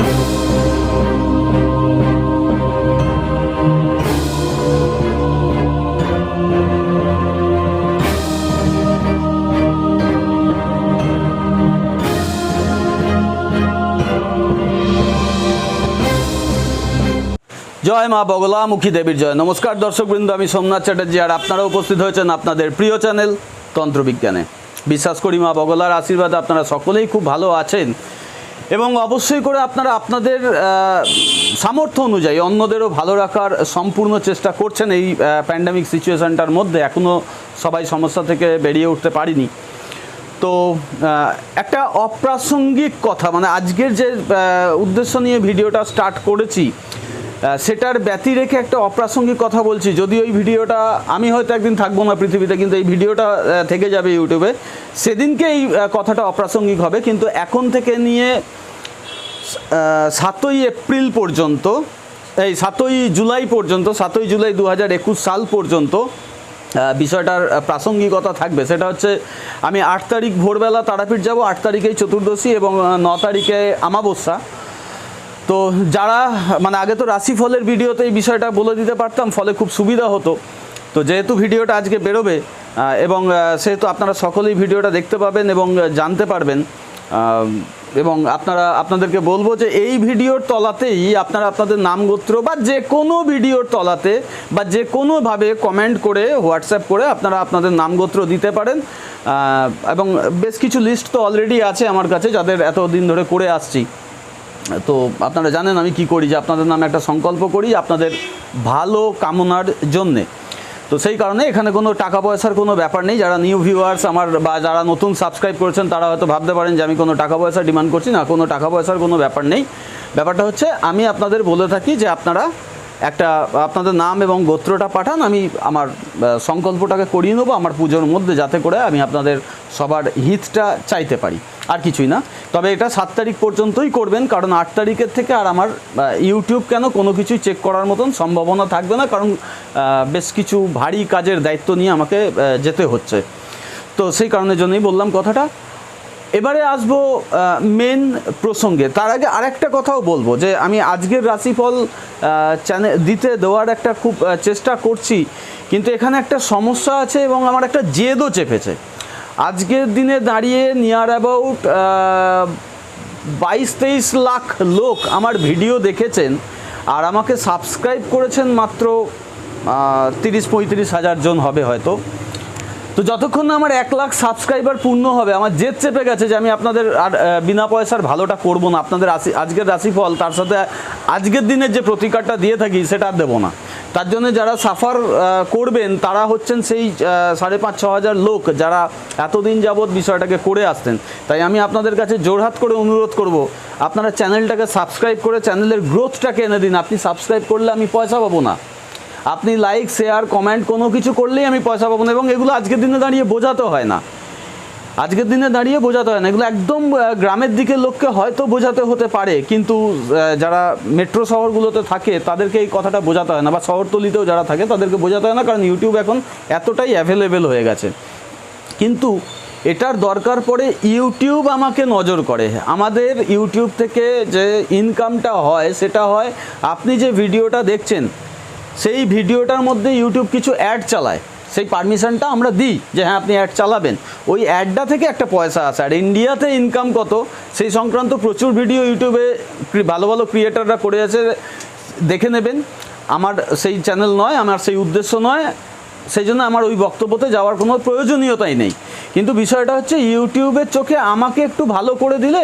জয় মা বগলামুখী দেবীর জয়। নমস্কার দর্শকবৃন্দ, আমি সোমনাথ চ্যাটার্জি, আর আপনারা উপস্থিত হয়েছেন আপনাদের প্রিয় চ্যানেল তন্ত্রবিজ্ঞানে। বিশ্বাস করি মা বগলার আশীর্বাদে আপনারা সকলেই খুব ভালো আছেন এবং অবশ্যই করে আপনারা আপনাদের সামর্থ্য অনুযায়ী অন্যদেরও ভালো রাখার সম্পূর্ণ চেষ্টা করছেন। এই প্যান্ডেমিক সিচুয়েশানটার মধ্যে এখনও সবাই সমস্যা থেকে বেরিয়ে উঠতে পারিনি। তো একটা অপ্রাসঙ্গিক কথা, মানে আজকের যে উদ্দেশ্য নিয়ে ভিডিওটা স্টার্ট করেছি সেটার ব্যতি রেখে একটা অপ্রাসঙ্গিক কথা বলছি। যদিও এই ভিডিওটা আমি হয়তো একদিন থাকবো না পৃথিবীতে, কিন্তু এই ভিডিওটা থেকে যাবে ইউটিউবে, সেদিনকে এই কথাটা অপ্রাসঙ্গিক হবে। কিন্তু এখন থেকে নিয়ে 7ই এপ্রিল পর্যন্ত, এই 7ই জুলাই পর্যন্ত, 7ই জুলাই 2021 সাল পর্যন্ত বিষয়টার প্রাসঙ্গিকতা থাকবে। সেটা হচ্ছে আমি 8 তারিখ ভোরবেলা তারাপীঠ যাব, 8 তারিখেই চতুর্দশী এবং 9 তারিখে আমাবস্যা। তো যারা মানে আগে তো রাশিফলের ভিডিওতে এই বিষয়টা বলে দিতে পারতাম, ফলে খুব সুবিধা হতো। তো যেহেতু ভিডিওটা আজকে বেরোবে এবং সেহেতু আপনারা সকলেই ভিডিওটা দেখতে পাবেন এবং জানতে পারবেন, এবং আপনাদেরকে বলবো যে এই ভিডিওর তলাতেই আপনারা আপনাদের নাম গোত্র বা যে কোনো ভিডিওর তলাতে বা যে কোনোভাবে কমেন্ট করে হোয়াটসঅ্যাপ করে আপনারা আপনাদের নাম গোত্র দিতে পারেন। এবং বেশ কিছু লিস্ট তো অলরেডি আছে আমার কাছে, যাদের এতদিন ধরে করে আসছি। তো আপনারা জানেন আমি কি করি, যে আপনাদের নামে একটা সংকল্প করি আপনাদের ভালো কামনার জন্যে। তো সেই কারণে এখানে কোনো টাকা পয়সার কোনো ব্যাপার নেই। যারা নিউ ভিউয়ার্স আমার বা যারা নতুন সাবস্ক্রাইব করেছেন তারা হয়তো ভাবতে পারেন যে আমি কোনো টাকা পয়সা ডিমান্ড করছি। না, কোনো টাকা পয়সার কোনো ব্যাপার নেই। ব্যাপারটা হচ্ছে আমি আপনাদের বলে থাকি যে আপনারা একটা আপনাদের নাম এবং গোত্রটা পাঠান, আমি আমার সংকল্পটাকে করিয়ে নেবো আমার পুজোর মধ্যে, যাতে করে আমি আপনাদের সবার হিতটা চাইতে পারি, আর কিছুই না। তবে এটা 7 তারিখ পর্যন্তই করবেন, কারণ 8 তারিখের থেকে আর আমার ইউটিউব কেন কোনো কিছুই চেক করার মতন সম্ভাবনা থাকবে না, কারণ বেশ কিছু ভারী কাজের দায়িত্ব নিয়ে আমাকে যেতে হচ্ছে। তো সেই কারণের জন্যই বললাম কথাটা। এবারে আসবো মেন প্রসঙ্গে। তার আগে আরেকটা কথাও বলবো যে আমি আজকের রাশিফল চ্যানেল দেওয়ার একটা খুব চেষ্টা করছি, কিন্তু এখানে একটা সমস্যা আছে এবং আমার একটা জেদও চেপেছে। আজকের দিনে দাঁড়িয়ে নিয়ার অ্যাবাউট 22-23 লাখ লোক আমার ভিডিও দেখেছেন, আর আমাকে সাবস্ক্রাইব করেছেন মাত্র 30-35 হাজার জন হবে হয়তো। তো যতক্ষণ না আমার 1 লাখ সাবস্ক্রাইবার পূর্ণ হবে, আমার জেদ চেপে গেছে যে আমি আপনাদের আর বিনা পয়সার ভালোটা করব না। আপনাদের আজকের রাশিফল তার সাথে আজকের দিনের যে প্রতিকারটা দিয়ে থাকি সেটা আর দেবো না। তার জন্য যারা সাফার করবেন তারা হচ্ছেন সেই 5,500-6 হাজার লোক যারা এতদিন যাবৎ বিষয়টাকে করে আসতেন। তাই আমি আপনাদের কাছে জোরহাত করে অনুরোধ করব, আপনারা চ্যানেলটাকে সাবস্ক্রাইব করে চ্যানেলের গ্রোথটাকে এনে দিন। আপনি সাবস্ক্রাইব করলে আমি পয়সা পাবো না, আপনি লাইক শেয়ার কমেন্ট কোনো কিছু করলেই আমি পয়সা পাবো না। এবং এগুলো আজকের দিনে দাঁড়িয়ে বোঝাতে হয় না, আজকের দিনে দাঁড়িয়ে বোঝাতে হয় না। এগুলো একদম গ্রামের দিকের লোককে হয়তো বোঝাতে হতে পারে, কিন্তু যারা মেট্রো শহরগুলোতে থাকে তাদেরকে এই কথাটা বোঝাতে হয় না, বা শহরতলিতেও যারা থাকে তাদেরকে বোঝাতে হয় না, কারণ ইউটিউব এখন এতটাই অ্যাভেলেবেল হয়ে গেছে। কিন্তু এটার দরকার পড়ে ইউটিউব আমাকে নজর করে। আমাদের ইউটিউব থেকে যে ইনকামটা হয় সেটা হয় আপনি যে ভিডিওটা দেখছেন সেই ভিডিওটার মধ্যে ইউটিউব কিছু অ্যাড চালায়, সেই পারমিশনটা আমরা দিই যে হ্যাঁ আপনি অ্যাড চালাবেন, ওই অ্যাডটা থেকে একটা পয়সা আসে। আর ইন্ডিয়াতে ইনকাম কত সেই সংক্রান্ত প্রচুর ভিডিও ইউটিউবে ভালো ভালো ক্রিয়েটাররা করে আছে, দেখে নেবেন। আমার সেই চ্যানেল নয়, আমার সেই উদ্দেশ্য নয়, সেই জন্য আমার ওই বক্তব্যতে যাওয়ার কোনো প্রয়োজনীয়তাই নেই। কিন্তু বিষয়টা হচ্ছে ইউটিউবের চোখে আমাকে একটু ভালো করে দিলে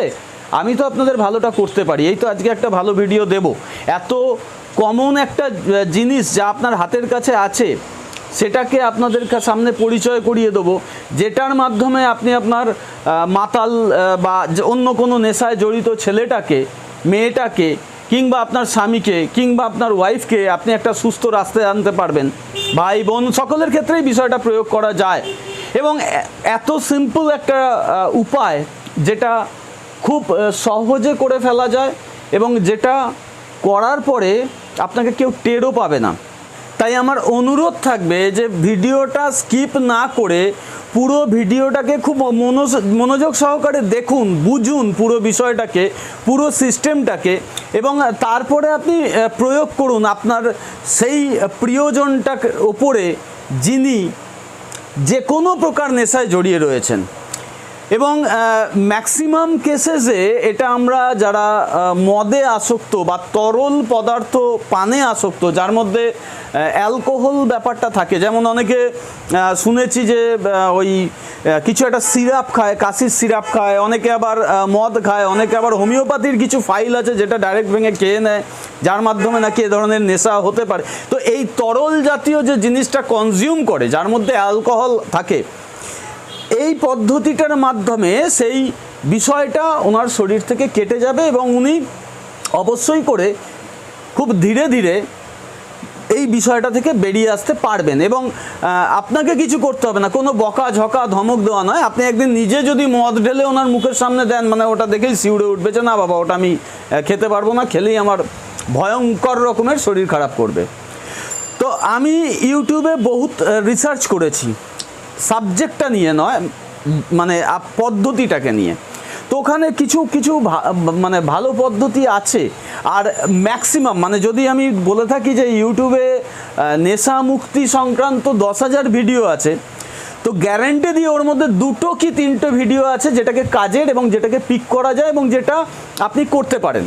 আমি তো আপনাদের ভালোটা করতে পারি। এই তো আজকে একটা ভালো ভিডিও দেব, এত কমন একটা জিনিস যা আপনার হাতের কাছে আছে সেটাকে আপনাদের সামনে পরিচয় করিয়ে দেবো, যেটার মাধ্যমে আপনি আপনার মাতাল বা অন্য কোনো নেশায় জড়িত ছেলেটাকে, মেয়েটাকে, কিংবা আপনার স্বামীকে, কিংবা আপনার ওয়াইফকে আপনি একটা সুস্থ রাস্তায় আনতে পারবেন। ভাই বোন সকলের ক্ষেত্রেই বিষয়টা প্রয়োগ করা যায়, এবং এত সিম্পল একটা উপায় যেটা খুব সহজে করে ফেলা যায়, এবং যেটা করার পরে আপনাকে কেউ টেরও পাবে না। তাই আমার অনুরোধ থাকবে যে ভিডিওটা স্কিপ না করে পুরো ভিডিওটাকে খুব মনোযোগ সহকারে দেখুন, বুঝুন পুরো বিষয়টাকে, পুরো সিস্টেমটাকে, এবং তারপরে আপনি প্রয়োগ করুন আপনার সেই প্রিয়জনটার ওপরে যিনি যে কোনো প্রকার নেশায় জড়িয়ে রয়েছেন। এবং ম্যাক্সিমাম কেসেসে এটা আমরা যারা মদে আসক্ত বা তরল পদার্থ পানে আসক্ত, যার মধ্যে অ্যালকোহল ব্যাপারটা থাকে, যেমন অনেকে শুনেছি যে ওই কিছু একটা সিরাপ খায়, কাশির সিরাপ খায়, অনেকে আবার মদ খায়, অনেকে আবার হোমিওপ্যাথির কিছু ফাইল আছে যেটা ডাইরেক্ট ভেঙে খেয়ে নেয়, যার মাধ্যমে নাকি এ ধরনের নেশা হতে পারে। তো এই তরল জাতীয় যে জিনিসটা কনজিউম করে, যার মধ্যে অ্যালকোহল থাকে, এই পদ্ধতিটার মাধ্যমে সেই বিষয়টা ওনার শরীর থেকে কেটে যাবে এবং উনি অবশ্যই করে খুব ধীরে ধীরে এই বিষয়টা থেকে বেরিয়ে আসতে পারবেন। এবং আপনাকে কিছু করতে হবে না, কোনো বকা ঝকা ধমক দেওয়া নয়। আপনি একদিন নিজে যদি মদ ঢেলে ওনার মুখের সামনে দেন, মানে ওটা দেখেই শিউরে উঠবে যে না বাবা ওটা আমি খেতে পারবো না, খেলেই আমার ভয়ঙ্কর রকমের শরীর খারাপ করবে। তো আমি ইউটিউবে বহুত রিসার্চ করেছি, সাবজেক্টটা নিয়ে নয়, মানে পদ্ধতিটাকে নিয়ে। তো ওখানে কিছু কিছু মানে ভালো পদ্ধতি আছে। আর ম্যাক্সিমাম মানে যদি আমি বলে থাকি যে ইউটিউবে নেশা মুক্তি সংক্রান্ত 10,000 ভিডিও আছে, তো গ্যারান্টি দিয়ে ওর মধ্যে 2 কি 3টে ভিডিও আছে যেটাকে কাজের এবং যেটাকে পিক করা যায় এবং যেটা আপনি করতে পারেন।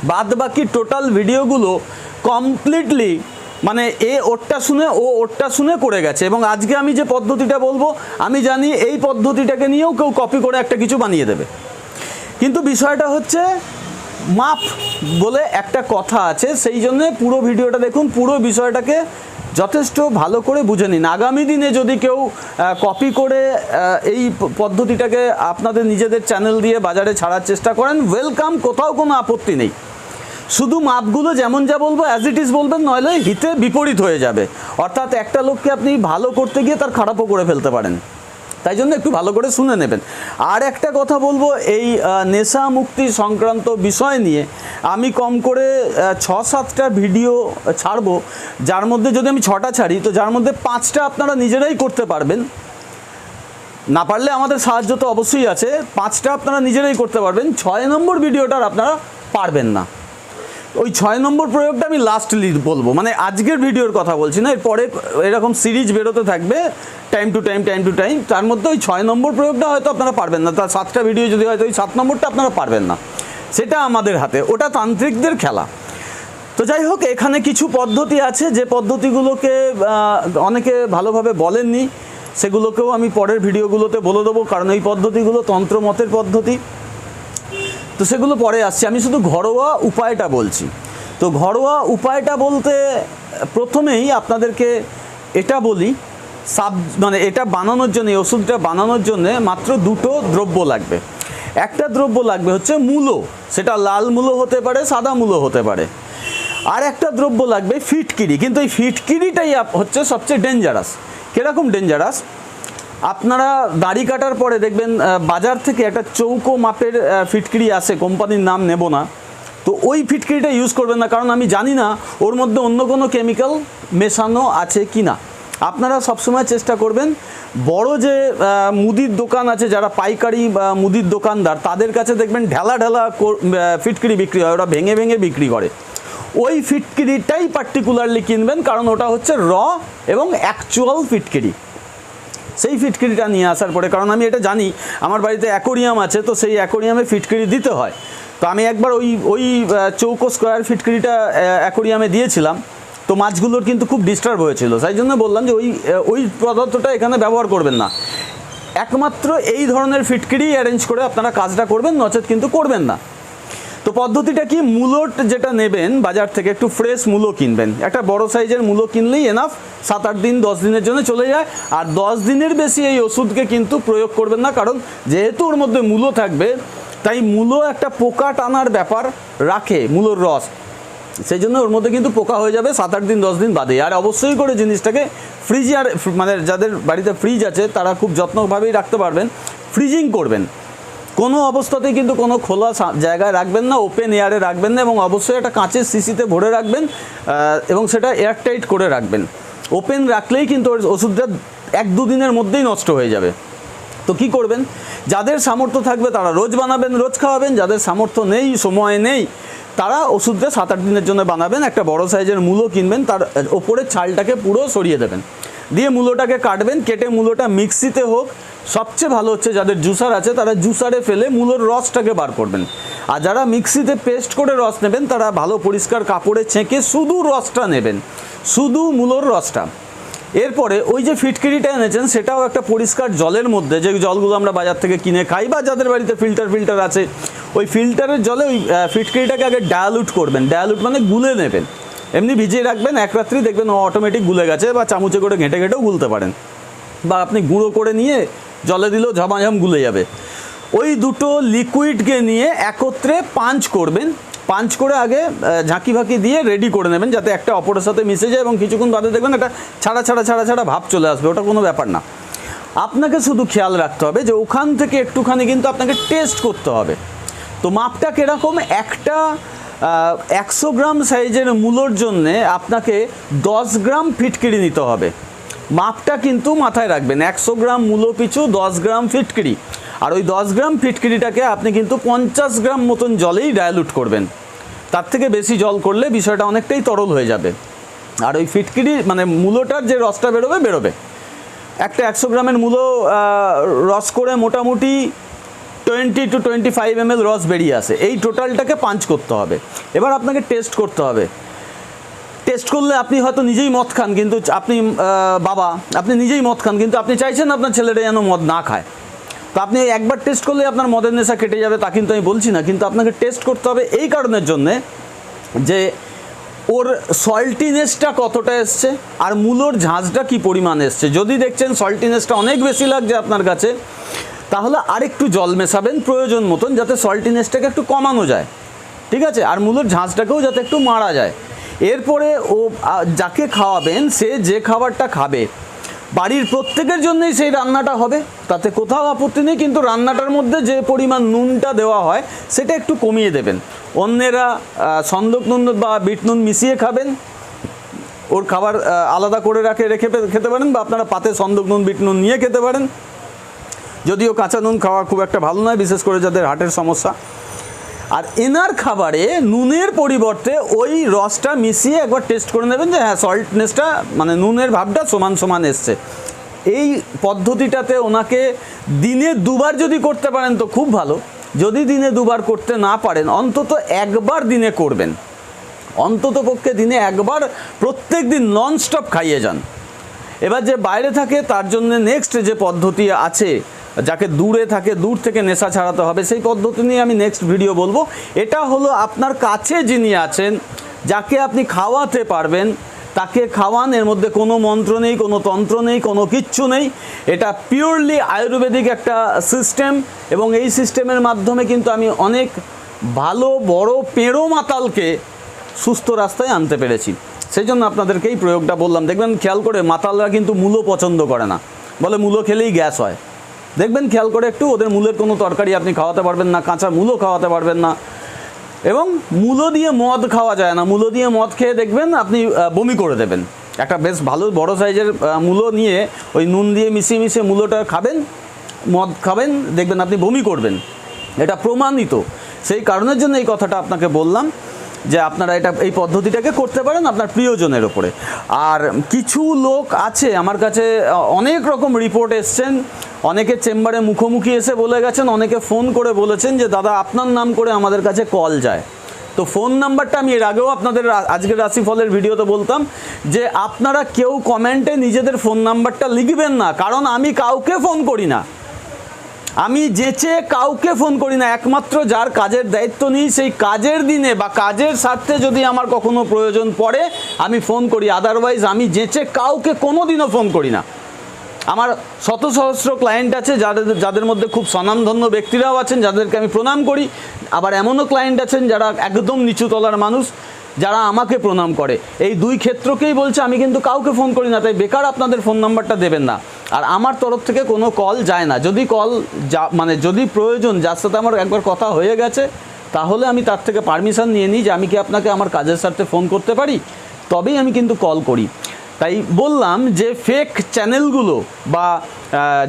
বাদ বাকি টোটাল ভিডিওগুলো কমপ্লিটলি মানে ওরটা শুনে ওরটা শুনে করে গেছে। এবং আজকে আমি যে পদ্ধতিটা বলবো, আমি জানি এই পদ্ধতিটাকে নিয়েও কেউ কপি করে একটা কিছু বানিয়ে দেবে, কিন্তু বিষয়টা হচ্ছে মাপ বলে একটা কথা আছে। সেই জন্য পুরো ভিডিওটা দেখুন, পুরো বিষয়টাকে যথেষ্ট ভালো করে বুঝে নিন। আগামী দিনে যদি কেউ কপি করে এই পদ্ধতিটাকে আপনাদের নিজেদের চ্যানেল দিয়ে বাজারে ছাড়ার চেষ্টা করেন, ওয়েলকাম, কোথাও কোনো আপত্তি নেই। শুধু মাপগুলো যেমন যা বলবো অ্যাজ ইট ইজ বলবেন, নইলে হিতে বিপরীত হয়ে যাবে। অর্থাৎ একটা লোককে আপনি ভালো করতে গিয়ে তার খারাপও করে ফেলতে পারেন, তাই জন্য একটু ভালো করে শুনে নেবেন। আর একটা কথা বলবো, এই নেশা মুক্তি সংক্রান্ত বিষয় নিয়ে আমি কম করে 6-7টা ভিডিও ছাড়বো, যার মধ্যে যদি আমি 6টা ছাড়ি তো যার মধ্যে 5টা আপনারা নিজেরাই করতে পারবেন। না পারলে আমাদের সাহায্য তো অবশ্যই আছে, 5টা আপনারা নিজেরাই করতে পারবেন। 6 নম্বর ভিডিওটার আপনারা পারবেন না। ওই 6 নম্বর প্রয়োগটা আমি লাস্টলি বলবো, মানে আজকের ভিডিওর কথা বলছি না, এরপরে এরকম সিরিজ বেরোতে থাকবে টাইম টু টাইম। তার মধ্যে ওই 6 নম্বর প্রয়োগটা হয়তো আপনারা পারবেন না, তার 7টা ভিডিও যদি হয়তো ওই 7 নম্বরটা আপনারা পারবেন না, সেটা আমাদের হাতে, ওটা তান্ত্রিকদের খেলা। তো যাই হোক, এখানে কিছু পদ্ধতি আছে যে পদ্ধতিগুলোকে অনেকে ভালোভাবে বলেননি, সেগুলোকেও আমি পরের ভিডিওগুলোতে বলে দেবো, কারণ এই পদ্ধতিগুলো তন্ত্রমতের পদ্ধতি, তো সেগুলো পরে আসছে। আমি শুধু ঘরোয়া উপায়টা বলছি। তো ঘরোয়া উপায়টা বলতে প্রথমেই আপনাদেরকে এটা বলি, মানে এটা বানানোর জন্য, এই ওষুধটা বানানোর জন্য মাত্র 2টো দ্রব্য লাগবে। একটা দ্রব্য লাগবে হচ্ছে মূলো, সেটা লাল মূলো হতে পারে, সাদা মূলো হতে পারে। আর একটা দ্রব্য লাগবে ফিটকিরি, কিন্তু এই ফিটকিরিটাই হচ্ছে সবচেয়ে ডেঞ্জারাস। কীরকম ডেঞ্জারাস? আপনারা দাড়ি কাটার পরে দেখবেন বাজার থেকে একটা চৌকো মাপের ফিটকিরি আসে, কোম্পানির নাম নেব না, তো ওই ফিটকিরিটা ইউজ করবেন না, কারণ আমি জানি না ওর মধ্যে অন্য কোনো কেমিক্যাল মেশানো আছে কি না। আপনারা সবসময় চেষ্টা করবেন বড় যে মুদির দোকান আছে, যারা পাইকারি বা মুদির দোকানদার, তাদের কাছে দেখবেন ঢেলা ঢেলা ফিটকিরি বিক্রি হয়, ওরা ভেঙে ভেঙে বিক্রি করে। ওই ফিটকিরিটাই পার্টিকুলারলি কিনবেন, কারণ ওটা হচ্ছে র এবং অ্যাকচুয়াল ফিটকিরি। সেই ফিটকিরিটা নিয়ে আসার পরে, কারণ আমি এটা জানি, আমার বাড়িতে অ্যাকোরিয়াম আছে, তো সেই অ্যাকোরিয়ামে ফিটকিরি দিতে হয়। তো আমি একবার ওই চৌকো স্কোয়ার ফিটকিরিটা অ্যাকোরিয়ামে দিয়েছিলাম, তো মাছগুলোর কিন্তু খুব ডিস্টার্ব হয়েছিল। তাই জন্য বললাম যে ওই পদার্থটা এখানে ব্যবহার করবেন না, একমাত্র এই ধরনের ফিটকিরি অ্যারেঞ্জ করে আপনারা কাজটা করবেন, নচেত কিন্তু করবেন না। তো পদ্ধতিটা কি, মূলোট যেটা নেবেন বাজার থেকে, একটু ফ্রেশ মূলো কিনবেন, একটা বড় সাইজের মূলো কিনলেই এনাফ, 7-8 দিন 10 দিনের জন্য চলে যায়। আর 10 দিনের বেশি এই ওষুধকে কিন্তু প্রয়োগ করবেন না, কারণ যেহেতু ওর মধ্যে মূলো থাকবে, তাই মূলো একটা পোকা টানার ব্যাপার রাখে, মূলোর রস, সেই জন্য ওর মধ্যে কিন্তু পোকা হয়ে যাবে 7-8 দিন 10 দিন বাদে। আর অবশ্যই করে জিনিসটাকে ফ্রিজার, মানে যাদের বাড়িতে ফ্রিজ আছে তারা খুব যত্নভাবেই রাখতে পারবেন, ফ্রিজিং করবেন। কোনো অবস্থাতেই কিন্তু কোনো খোলা জায়গায় রাখবেন না, ওপেন এয়ারে রাখবেন না, এবং অবশ্যই একটা কাঁচের শিশিতে ভরে রাখবেন এবং সেটা এয়ারটাইট করে রাখবেন। ওপেন রাখলেই কিন্তু ওষুধটা 1-2 দিনের মধ্যেই নষ্ট হয়ে যাবে। তো কি করবেন, যাদের সামর্থ্য থাকবে তারা রোজ বানাবেন, রোজ খাওয়াবেন, যাদের সামর্থ্য নেই, সময় নেই, তারা ওষুধটা 7-8 দিনের জন্য বানাবেন। একটা বড় সাইজের মূলো কিনবেন, তার ওপরের ছালটাকে পুরো সরিয়ে দেবেন, দিয়ে মূলোটাকে কাটবেন, কেটে মূলোটা মিক্সিতে হোক, সবচেয়ে ভালো হচ্ছে যাদের জুসার আছে তারা জুসারে ফেলে মূলোর রসটাকে বার করবেন। আর যারা মিক্সিতে পেস্ট করে রস নেবেন তারা ভালো পরিষ্কার কাপড়ে ছেঁকে শুধু রসটা নেবেন, শুধু মূলোর রসটা। এরপরে ওই যে ফিটকিরিটা এনেছেন সেটাও একটা পরিষ্কার জলের মধ্যে, যে জলগুলো আমরা বাজার থেকে কিনে খাই বা যাদের বাড়িতে ফিল্টার আছে, ওই ফিল্টারের জলে ওই ফিটকিরিটাকে আগে ডায়ালুট করবেন। ডায়ালুট মানে গুলে নেবেন, এমনি ভিজিয়ে রাখবেন 1 রাত্রি, দেখবেন ও অটোমেটিক গুলে গেছে, বা চামচে করে ঘেঁটে ঘেঁটেও গুলতে পারেন, বা আপনি গুঁড়ো করে নিয়ে জলে দিলেও ঝমাঝম গুলে যাবে। ওই দুটো লিকুইডকে নিয়ে একত্রে পাঞ্চ করবেন, পাঞ্চ করে আগে ঝাঁকি ফাঁকি দিয়ে রেডি করে নেবেন যাতে একটা অপরের সাথে মিশে যায়, এবং কিছুক্ষণ বাদে দেখবেন একটা ছাড়া ভাব চলে আসবে, ওটা কোনো ব্যাপার না। আপনাকে শুধু খেয়াল রাখতে হবে যে ওখান থেকে একটুখানি কিন্তু আপনাকে টেস্ট করতে হবে। তো মাপটা কীরকম, একটা 100 গ্রাম সাইজের মূলোর জন্যে আপনাকে 10 গ্রাম ফিটকিরি নিতে হবে। মাপটা কিন্তু মাথায় রাখবেন, 100 গ্রাম মূলো পিছু 10 গ্রাম ফিটকিরি। আর ওই 10 গ্রাম ফিটকিরিটাকে আপনি কিন্তু 50 গ্রাম মতন জলেই ডায়ালুট করবেন, তার থেকে বেশি জল করলে বিষয়টা অনেকটাই তরল হয়ে যাবে। আর ওই ফিটকিরি মানে মূলোটার যে রসটা বেরোবে, একটা 100 গ্রামের মূলো রস করে মোটামুটি 20 to 25 ml রস বেরিয়ে আসে, এই টোটালটাকে পাঞ্চ করতে হবে। এবার আপনাকে টেস্ট করতে হবে। টেস্ট করলে আপনি হয়তো নিজেই মদ খান, কিন্তু আপনি বাবা আপনি নিজেই মদ খান, কিন্তু আপনি চাইছেন আপনার ছেলেটা যেন মদ না খায়। তো আপনি একবার টেস্ট করলে আপনার মদের নেশা কেটে যাবে তা কিন্তু আমি বলছি না, কিন্তু আপনাকে টেস্ট করতে হবে এই কারণের জন্যে যে ওর সল্টিনেসটা কতটা এসছে আর মূলোর ঝাঁঝটা কী পরিমাণ এসছে। যদি দেখছেন সল্টিনেসটা অনেক বেশি লাগছে আপনার কাছে, তাহলে আরেকটু জল মেশাবেন প্রয়োজন মতন, যাতে সল্টিনেসটাকে একটু কমানো যায়, ঠিক আছে, আর মূলোর ঝাঁঝটাকেও যাতে একটু মারা যায়। এরপরে ও যাকে খাওয়াবেন সে যে খাবারটা খাবে বাড়ির প্রত্যেকের জন্যই সেই রান্নাটা হবে, তাতে কোথাও আপত্তি নেই, কিন্তু রান্নাটার মধ্যে যে পরিমাণ নুনটা দেওয়া হয় সেটা একটু কমিয়ে দেবেন। অন্যেরা সন্দক নুন বা বিট নুন মিশিয়ে খাবেন, ওর খাবার আলাদা করে রেখে খেতে পারেন, বা আপনারা পাতে সন্দক নুন বিট নুন নিয়ে খেতে পারেন। যদিও কাঁচা নুন খাওয়া খুব একটা ভালো নয়, বিশেষ করে যাদের হার্টের সমস্যা। আর এনার খাবারে নুনের পরিবর্তে ওই রসটা মিশিয়ে একবার টেস্ট করে নেবেন যে হ্যাঁ সল্টনেসটা মানে নুনের ভাবটা সমান এসছে। এই পদ্ধতিটাতে ওনাকে দিনে 2 বার যদি করতে পারেন তো খুব ভালো, যদি দিনে 2 বার করতে না পারেন অন্তত 1 বার দিনে করবেন, অন্তত পক্ষে দিনে 1 বার প্রত্যেক দিন ননস্টপ খাইয়ে যান। এবার যে বাইরে থাকে তার জন্য নেক্সট যে পদ্ধতি আছে, যাকে দূরে থাকে দূর থেকে নেশা ছাড়াতে হবে, সেই পদ্ধতি নিয়ে আমি নেক্সট ভিডিও বলবো। এটা হলো আপনার কাছে যিনি আছেন, যাকে আপনি খাওয়াতে পারবেন তাকে খাওয়ান, এর মধ্যে কোনো মন্ত্র নেই, কোনো তন্ত্র নেই, কোনো কিচ্ছু নেই। এটা পিওরলি আয়ুর্বেদিক একটা সিস্টেম, এবং এই সিস্টেমের মাধ্যমে কিন্তু আমি অনেক ভালো বড় পেড়ো মাতালকে সুস্থ রাস্তায় আনতে পেরেছি। সেই জন্য আপনাদেরকে এই প্রয়োগটা বললাম। দেখবেন খেয়াল করে মাতালরা কিন্তু মূলো পছন্দ করে না, বলে মূলো খেলেই গ্যাস হয়। দেখবেন খেয়াল করে একটু, ওদের মূলের কোনো তরকারি আপনি খাওয়াতে পারবেন না, কাঁচা মূলো খাওয়াতে পারবেন না, এবং মূলো দিয়ে মদ খাওয়া যায় না। মূলো দিয়ে মদ খেয়ে দেখবেন আপনি বমি করে দেবেন। একটা বেশ ভালো বড় সাইজের মূলো নিয়ে ওই নুন দিয়ে মিশিয়ে মূলোটা খাবেন, মদ খাবেন, দেখবেন আপনি বমি করবেন, এটা প্রমাণিত। সেই কারণের জন্য এই কথাটা আপনাকে বললাম যে আপনারা এই পদ্ধতিটাকে করতে পারেন আপনার প্রিয়জনের ওপরে। আর কিছু লোক আছে আমার কাছে, অনেক রকম রিপোর্ট এসছেন, অনেকে চেম্বারে মুখোমুখি এসে বলে গেছেন, অনেকে ফোন করে বলেছেন যে দাদা আপনার নাম করে আমাদের কাছে কল যায়। তো ফোন নাম্বারটা আমি এর আগেও আপনাদের আজকের রাশিফলের ভিডিওতে বলতাম যে আপনারা কেউ কমেন্টে নিজেদের ফোন নাম্বারটা লিখবেন না, কারণ আমি কাউকে ফোন করি না, আমি যেচে কাউকে ফোন করি না। একমাত্র যার কাজের দায়িত্ব নিই সেই কাজের দিনে বা কাজের স্বার্থে যদি আমার কখনো প্রয়োজন পড়ে আমি ফোন করি, আদারওয়াইজ আমি যেচে কাউকে কোনো দিনও ফোন করি না। আমার শত সহস্র ক্লায়েন্ট আছে যাদের মধ্যে খুব স্বনামধন্য ব্যক্তিরাও আছেন যাদেরকে আমি প্রণাম করি, আবার এমনও ক্লায়েন্ট আছেন যারা একদম নিচু তলার মানুষ যারা আমাকে প্রণাম করে। এই 2 ক্ষেত্রকেই বলছে আমি কিন্তু কাউকে ফোন করি না, তাই বেকার আপনাদের ফোন নাম্বারটা দেবেন না। আর আমার তরফ থেকে কোনো কল যায় না। যদি কল মানে যদি প্রয়োজন যার সাথে আমার একবার কথা হয়ে গেছে, তাহলে আমি তার থেকে পারমিশন নিয়ে নিই যে আমি কি আপনাকে আমার কাজের স্বার্থে ফোন করতে পারি, তবেই আমি কিন্তু কল করি। তাই বললাম যে ফেক চ্যানেলগুলো বা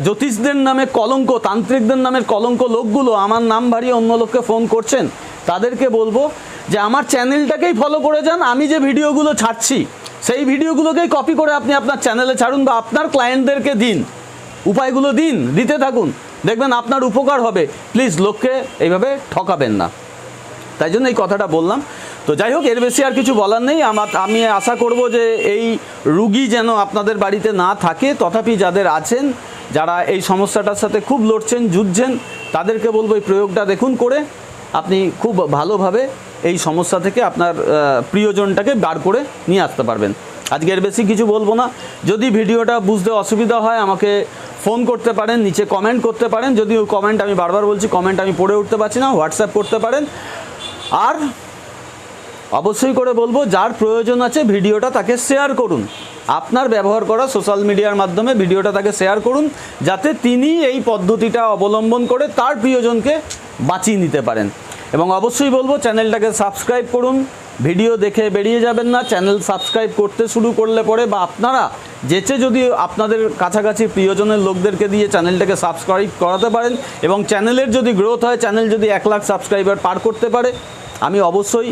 জ্যোতিষদের নামে কলঙ্ক, তান্ত্রিকদের নামের কলঙ্ক লোকগুলো আমার নাম ভারিয়ে অন্য লোককে ফোন করছেন, তাদেরকে বলবো যে আমার চ্যানেলটাকেই ফলো করে যান। আমি যে ভিডিওগুলো ছাড়ছি সেই ভিডিওগুলোকেই কপি করে আপনি আপনার চ্যানেলে ছাড়ুন বা আপনার ক্লায়েন্টদেরকে দিন, উপায়গুলো দিতে থাকুন, দেখবেন আপনার উপকার হবে। প্লিজ লোককে এইভাবে ঠকাবেন না। তাই জন্য এই কথাটা বললাম। তো যাই হোক, এর বেশি আর কিছু বলার নেই। আমি আশা করব যে এই রুগী যেন আপনাদের বাড়িতে না থাকে। তথাপি যাদের আছেন, যারা এই সমস্যাটার সাথে খুব লড়ছেন, যুঝছেন, তাদেরকে বলবো এই প্রয়োগটা দেখুন করে আপনি খুব ভালোভাবে এই সমস্যা থেকে আপনার প্রিয়জনটাকে বার করে নিয়ে আসতে পারবেন। আজকে এর বেশি কিছু বলবো না। যদি ভিডিওটা বুঝতে অসুবিধা হয় আমাকে ফোন করতে পারেন, নিচে কমেন্ট করতে পারেন। যদিও কমেন্ট, আমি বারবার বলছি, কমেন্ট আমি পড়ে উঠতে পারছি না, হোয়াটসঅ্যাপ করতে পারেন। আর অবশ্যই করে বলবো যার প্রয়োজন আছে ভিডিওটা তাকে শেয়ার করুন। আপনার ব্যবহার করা সোশ্যাল মিডিয়ার মাধ্যমে ভিডিওটা তাকে শেয়ার করুন, যাতে তিনি এই পদ্ধতিটা অবলম্বন করে তার প্রিয়জনকে বাঁচিয়ে নিতে পারেন। এবং অবশ্যই বলবো চ্যানেলটাকে সাবস্ক্রাইব করুন। ভিডিও দেখে বেরিয়ে যাবেন না। চ্যানেল সাবস্ক্রাইব করতে শুরু করলে পরে বা আপনারা যেচে যদি আপনাদের কাছাকাছি প্রিয়জনের লোকদেরকে দিয়ে চ্যানেলটাকে সাবস্ক্রাইব করাতে পারেন এবং চ্যানেলের যদি গ্রোথ হয়, চ্যানেল যদি 1 লাখ সাবস্ক্রাইবার পার করতে পারে, আমি অবশ্যই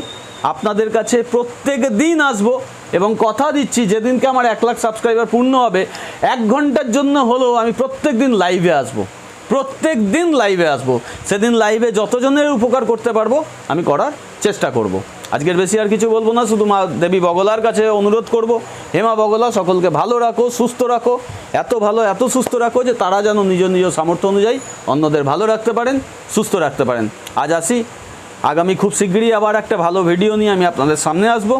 আপনাদের কাছে প্রত্যেক দিন আসবো এবং কথা দিচ্ছি যেদিনকে আমার 1 লাখ সাবস্ক্রাইবার পূর্ণ হবে 1 ঘন্টার জন্য হলেও আমি প্রত্যেক দিন লাইভে আসবো, প্রত্যেক দিন লাইভে আসবো। সেদিন লাইভে যতজনের উপকার করতে পারবো আমি করার চেষ্টা করব। আজকের বেশি আর কিছু বলবো না, শুধু মা দেবী বগলার কাছে অনুরোধ করব, হে মা বগলা সকলকে ভালো রাখো, সুস্থ রাখো, এত ভালো এত সুস্থ রাখো যে তারা যেন নিজ নিজ সামর্থ্য অনুযায়ী অন্যদের ভালো রাখতে পারেন, সুস্থ রাখতে পারেন। আজ আসি, আগামী খুব শীঘ্রই আবার একটা ভালো ভিডিও নিয়ে আমি আপনাদের সামনে আসব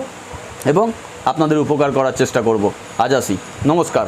এবং আপনাদের উপকার করার চেষ্টা করব। আজ আসি, নমস্কার।